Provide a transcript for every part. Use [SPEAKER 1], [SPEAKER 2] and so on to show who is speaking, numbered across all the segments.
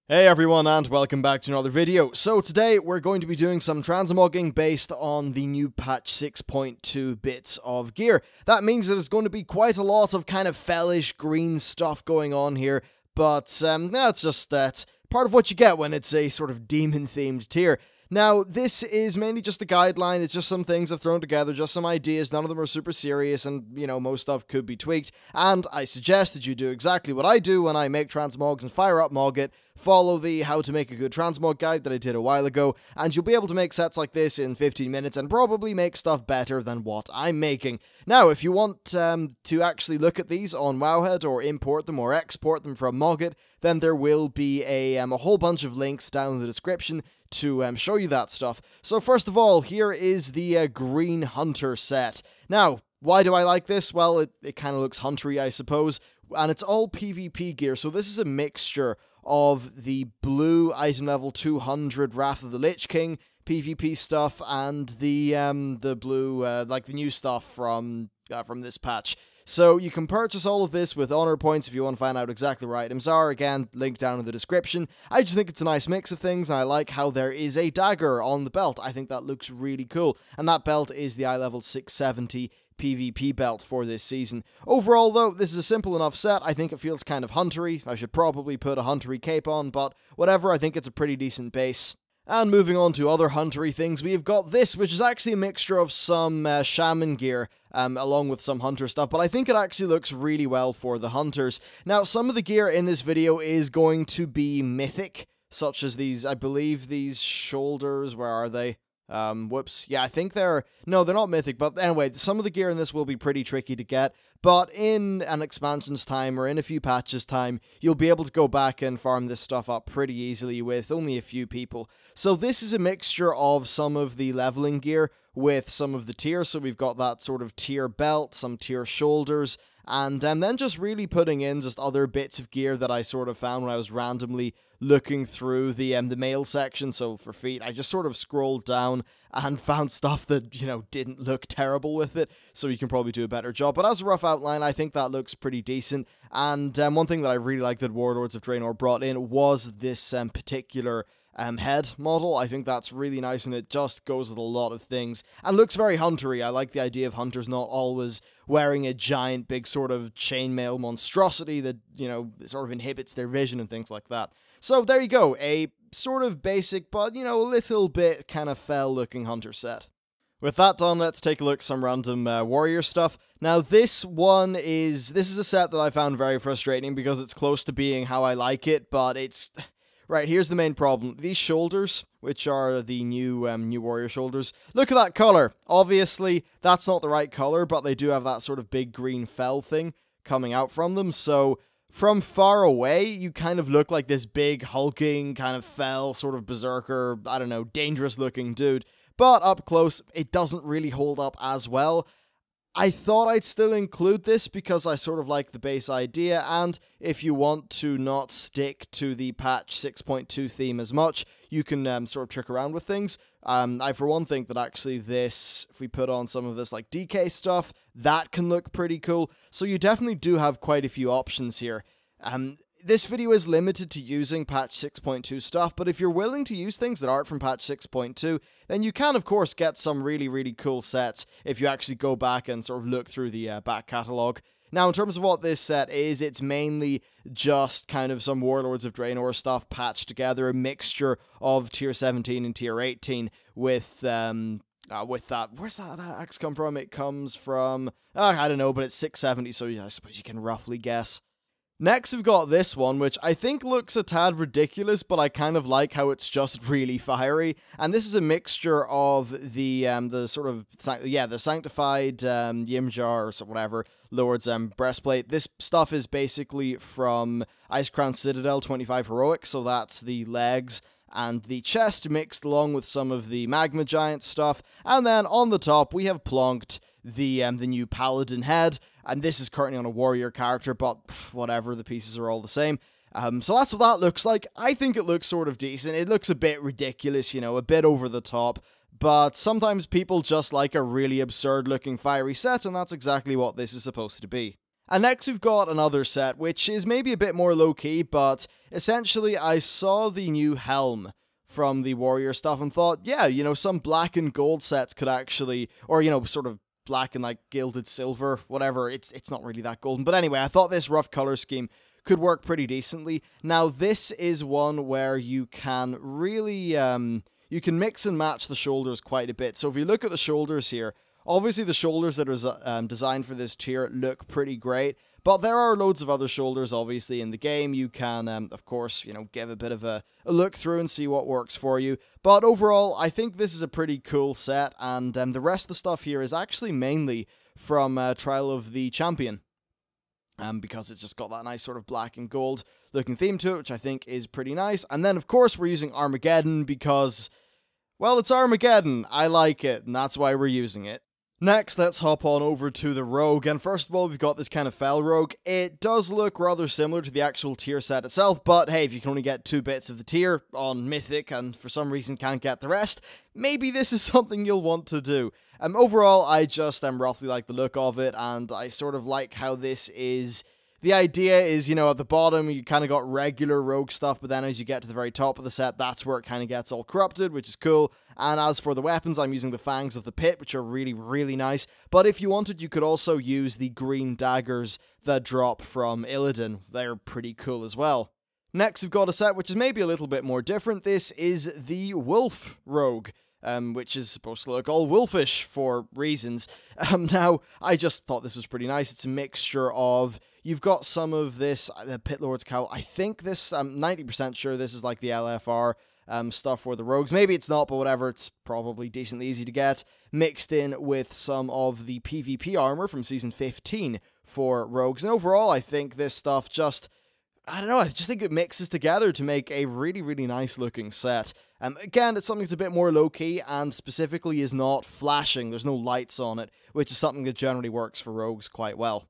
[SPEAKER 1] Hey everyone, and welcome back to another video. So today we're going to be doing some transmogging based on the new patch 6.2 bits of gear. That means there's going to be quite a lot of kind of fellish green stuff going on here, but that's just part of what you get when it's a sort of demon-themed tier. Now, this is mainly just a guideline, it's just some things I've thrown together, just some ideas, none of them are super serious, and, you know, most stuff could be tweaked, and I suggest that you do exactly what I do when I make transmogs and fire up Mogit. Follow the how to make a good transmog guide that I did a while ago, and you'll be able to make sets like this in 15 minutes and probably make stuff better than what I'm making. Now, if you want to actually look at these on Wowhead, or import them or export them from Mogit, then there will be a whole bunch of links down in the description to show you that stuff. So first of all, here is the Green Hunter set. Now, why do I like this? Well, it kind of looks huntery, I suppose, and it's all PvP gear, so this is a mixture of the blue item level 200 Wrath of the Lich King PvP stuff and the blue like the new stuff from this patch. So you can purchase all of this with honor points if you want to find out exactly where items are. Again, link down in the description. I just think it's a nice mix of things, and I like how there is a dagger on the belt. I think that looks really cool, and that belt is the eye level 670 PvP belt for this season. Overall, though, this is a simple enough set. I think it feels kind of huntery. I should probably put a huntery cape on, but whatever, I think it's a pretty decent base. And moving on to other huntery things, we've got this, which is actually a mixture of some Shaman gear, along with some hunter stuff, but I think it actually looks really well for the hunters. Now, some of the gear in this video is going to be mythic, such as these, I believe these shoulders, where are they? Whoops. Yeah, I think no, they're not mythic, but anyway, some of the gear in this will be pretty tricky to get, but in an expansion's time, or in a few patches' time, you'll be able to go back and farm this stuff up pretty easily with only a few people. So this is a mixture of some of the leveling gear with some of the tiers, so we've got that sort of tier belt, some tier shoulders, and then just really putting in just other bits of gear that I sort of found when I was randomly looking through the mail section. So for feet, I just sort of scrolled down and found stuff that, you know, didn't look terrible with it, so you can probably do a better job. But as a rough outline, I think that looks pretty decent, and one thing that I really like that Warlords of Draenor brought in was this particular head model. I think that's really nice, and it just goes with a lot of things, and looks very huntery. I like the idea of hunters not always wearing a giant, big sort of chainmail monstrosity that, you know, sort of inhibits their vision and things like that. So there you go, a sort of basic, but, you know, a little bit kind of fell-looking hunter set. With that done, let's take a look at some random warrior stuff. Now, this is a set that I found very frustrating because it's close to being how I like it, but it's... Right, here's the main problem. These shoulders, which are the new warrior shoulders, look at that color. Obviously, that's not the right color, but they do have that sort of big green fell thing coming out from them, so from far away, you kind of look like this big, hulking, kind of fell, sort of berserker, I don't know, dangerous-looking dude. But up close, it doesn't really hold up as well. I thought I'd still include this because I sort of like the base idea, and if you want to not stick to the patch 6.2 theme as much, you can sort of trick around with things. I, for one, think that actually this, if we put on some of this like DK stuff, that can look pretty cool, so you definitely do have quite a few options here. This video is limited to using patch 6.2 stuff, but if you're willing to use things that aren't from patch 6.2, then you can, of course, get some really, really cool sets if you actually go back and sort of look through the back catalogue. Now, in terms of what this set is, it's mainly just kind of some Warlords of Draenor stuff patched together, a mixture of tier 17 and tier 18 with that. Where's that axe come from? It comes from, I don't know, but it's 670, so I suppose you can roughly guess. Next, we've got this one, which I think looks a tad ridiculous, but I kind of like how it's just really fiery. And this is a mixture of the sort of, the Sanctified Yimjar, or whatever, Lord's breastplate. This stuff is basically from Icecrown Citadel 25 Heroic, so that's the legs and the chest mixed along with some of the Magma Giant stuff. And then on the top, we have plonked the new Paladin head, and this is currently on a warrior character, but whatever, the pieces are all the same. So that's what that looks like. I think it looks sort of decent. It looks a bit ridiculous, you know, a bit over the top, but sometimes people just like a really absurd looking fiery set, and that's exactly what this is supposed to be. And next we've got another set, which is maybe a bit more low-key, but essentially I saw the new helm from the warrior stuff and thought, yeah, you know, some black and gold sets could actually, or, you know, sort of black and like gilded silver, whatever, it's not really that golden. But anyway, I thought this rough color scheme could work pretty decently. Now, this is one where you can really, you can mix and match the shoulders quite a bit. So if you look at the shoulders here, obviously the shoulders that are designed for this tier look pretty great, but there are loads of other shoulders obviously in the game. You can, of course, you know, give a bit of a look through and see what works for you. But overall, I think this is a pretty cool set, and the rest of the stuff here is actually mainly from Trial of the Champion. Because it's just got that nice sort of black and gold looking theme to it, which I think is pretty nice. And then, of course, we're using Armageddon because, well, it's Armageddon. I like it, and that's why we're using it. Next, let's hop on over to the Rogue, and first of all, we've got this kind of Fel Rogue. It does look rather similar to the actual tier set itself, but hey, if you can only get 2 bits of the tier on Mythic, and for some reason can't get the rest, maybe this is something you'll want to do. Overall, I just roughly like the look of it, and I sort of like how this is. The idea is, you know, at the bottom, you kind of got regular rogue stuff, but then as you get to the very top of the set, that's where it kind of gets all corrupted, which is cool. And as for the weapons, I'm using the Fangs of the Pit, which are really, really nice. But if you wanted, you could also use the green daggers that drop from Illidan. They're pretty cool as well. Next, we've got a set which is maybe a little bit more different. This is the Wolf Rogue. Which is supposed to look all wolfish for reasons. Now, I just thought this was pretty nice. It's a mixture of, you've got some of this, Pit Lord's Cowl. I think this, I'm 90% sure this is like the LFR stuff for the rogues. Maybe it's not, but whatever, it's probably decently easy to get. Mixed in with some of the PvP armor from Season 15 for rogues. And overall, I think this stuff just, I don't know, I just think it mixes together to make a really, really nice looking set. Again, it's something that's a bit more low-key and specifically is not flashing. There's no lights on it, which is something that generally works for rogues quite well.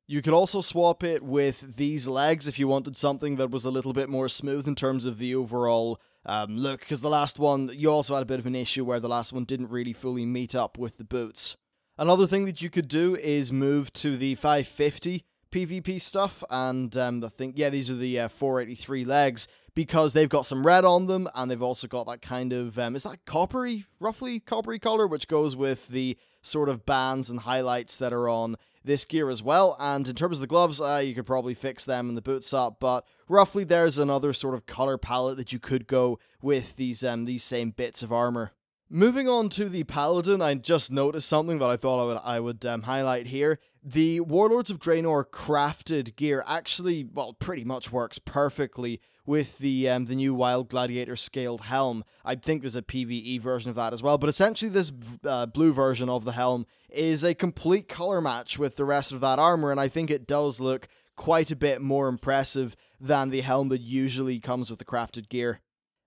[SPEAKER 1] You could also swap it with these legs if you wanted something that was a little bit more smooth in terms of the overall look, because the last one, you also had a bit of an issue where the last one didn't really fully meet up with the boots. Another thing that you could do is move to the 550 PvP stuff, and I think, yeah, these are the 483 legs, because they've got some red on them, and they've also got that kind of, is that coppery, roughly coppery color, which goes with the sort of bands and highlights that are on this gear as well. And in terms of the gloves, you could probably fix them and the boots up, but roughly there's another sort of color palette that you could go with these same bits of armor. Moving on to the Paladin, I just noticed something that I thought I would highlight here. The Warlords of Draenor crafted gear actually, well, pretty much works perfectly with the new Wild Gladiator scaled helm. I think there's a PvE version of that as well, but essentially this blue version of the helm is a complete color match with the rest of that armor, and I think it does look quite a bit more impressive than the helm that usually comes with the crafted gear.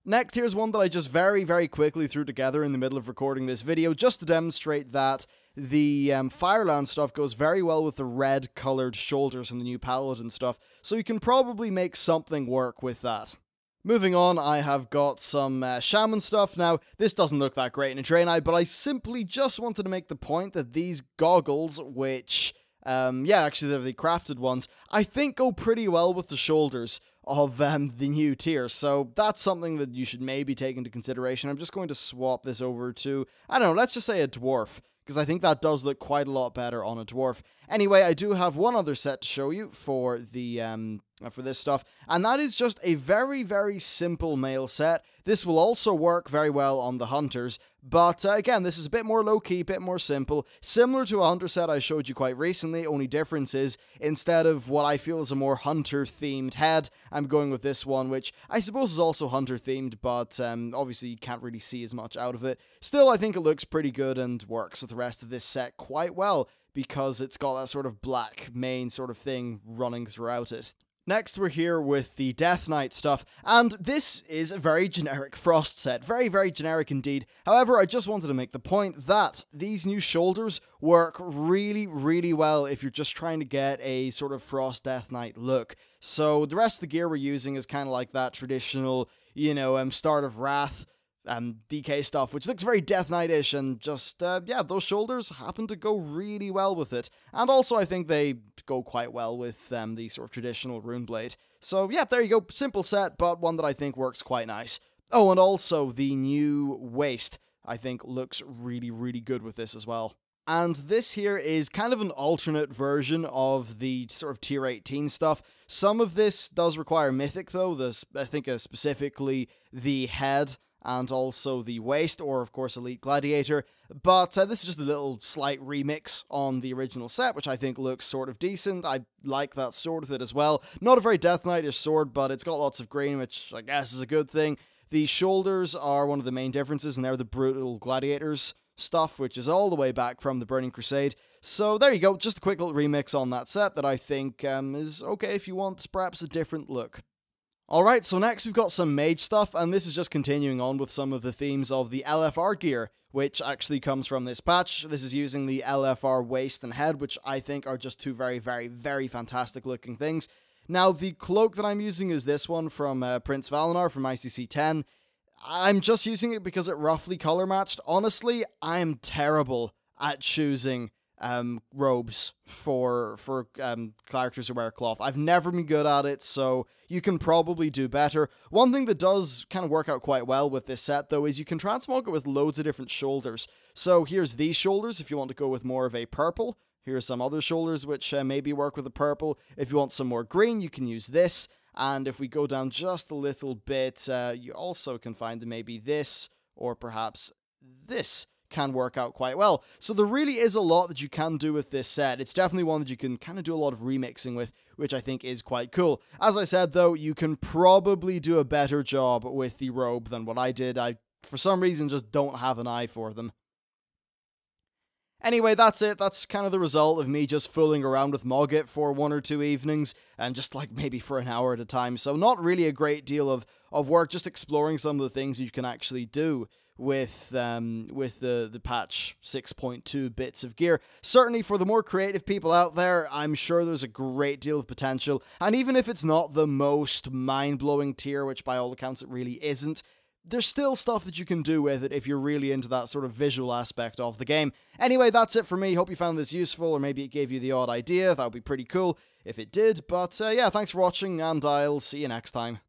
[SPEAKER 1] Next, here's one that I just very, very quickly threw together in the middle of recording this video, just to demonstrate that the Fireland stuff goes very well with the red-coloured shoulders from the new Paladin stuff, so you can probably make something work with that. Moving on, I have got some Shaman stuff. Now, this doesn't look that great in a Draenei, but I simply just wanted to make the point that these goggles, which, yeah, actually they're the crafted ones, I think go pretty well with the shoulders of the new tier, so that's something that you should maybe take into consideration. I'm just going to swap this over to, I don't know, let's just say a dwarf, because I think that does look quite a lot better on a dwarf. Anyway, I do have one other set to show you for the for this stuff, and that is just a very, very simple mail set. This will also work very well on the hunters, but again, this is a bit more low-key, a bit more simple, similar to a hunter set I showed you quite recently. Only difference is, instead of what I feel is a more hunter-themed head, I'm going with this one, which I suppose is also hunter-themed, but obviously you can't really see as much out of it. Still, I think it looks pretty good and works with the rest of this set quite well, because it's got that sort of black mane sort of thing running throughout it. Next, we're here with the Death Knight stuff, and this is a very generic Frost set. Very, very generic indeed. However, I just wanted to make the point that these new shoulders work really, really well if you're just trying to get a sort of Frost Death Knight look. So the rest of the gear we're using is kind of like that traditional, you know, Start of Wrath DK stuff, which looks very Death Knight-ish, and just, yeah, those shoulders happen to go really well with it. And also, I think they go quite well with the sort of traditional rune blade. So, yeah, there you go. Simple set, but one that I think works quite nice. Oh, and also, the new waist, I think, looks really, really good with this as well. And this here is kind of an alternate version of the sort of tier 18 stuff. Some of this does require Mythic, though. I think specifically the head and also the waist, or of course Elite Gladiator. But this is just a little slight remix on the original set, which I think looks sort of decent. I like that sword with it as well. Not a very Death Knight-ish sword, but it's got lots of green, which I guess is a good thing. The shoulders are one of the main differences, and they're the Brutal Gladiators stuff, which is all the way back from the Burning Crusade. So there you go, just a quick little remix on that set that I think is okay if you want perhaps a different look. Alright, so next we've got some Mage stuff, and this is just continuing on with some of the themes of the LFR gear, which actually comes from this patch. This is using the LFR waist and head, which I think are just two very, very, very fantastic looking things. Now, the cloak that I'm using is this one from Prince Valinar from ICC 10. I'm just using it because it roughly color matched. Honestly, I'm terrible at choosing robes for characters who wear cloth. I've never been good at it, so you can probably do better. One thing that does kind of work out quite well with this set, though, is you can transmog it with loads of different shoulders. So here's these shoulders if you want to go with more of a purple. Here's some other shoulders which maybe work with a purple. If you want some more green, you can use this. And if we go down just a little bit, you also can find maybe this, or perhaps this can work out quite well. So there really is a lot that you can do with this set. It's definitely one that you can kind of do a lot of remixing with, which I think is quite cool. As I said, though, you can probably do a better job with the robe than what I did. I, for some reason, just don't have an eye for them. Anyway, that's it. That's kind of the result of me just fooling around with Mogget for 1 or 2 evenings, and just like maybe for an hour at a time. So not really a great deal of work, just exploring some of the things you can actually do with the patch 6.2 bits of gear. Certainly for the more creative people out there, I'm sure there's a great deal of potential. And even if it's not the most mind-blowing tier, which by all accounts it really isn't, there's still stuff that you can do with it if you're really into that sort of visual aspect of the game. Anyway, that's it for me. Hope you found this useful, or maybe it gave you the odd idea. That would be pretty cool if it did. But yeah, thanks for watching, and I'll see you next time.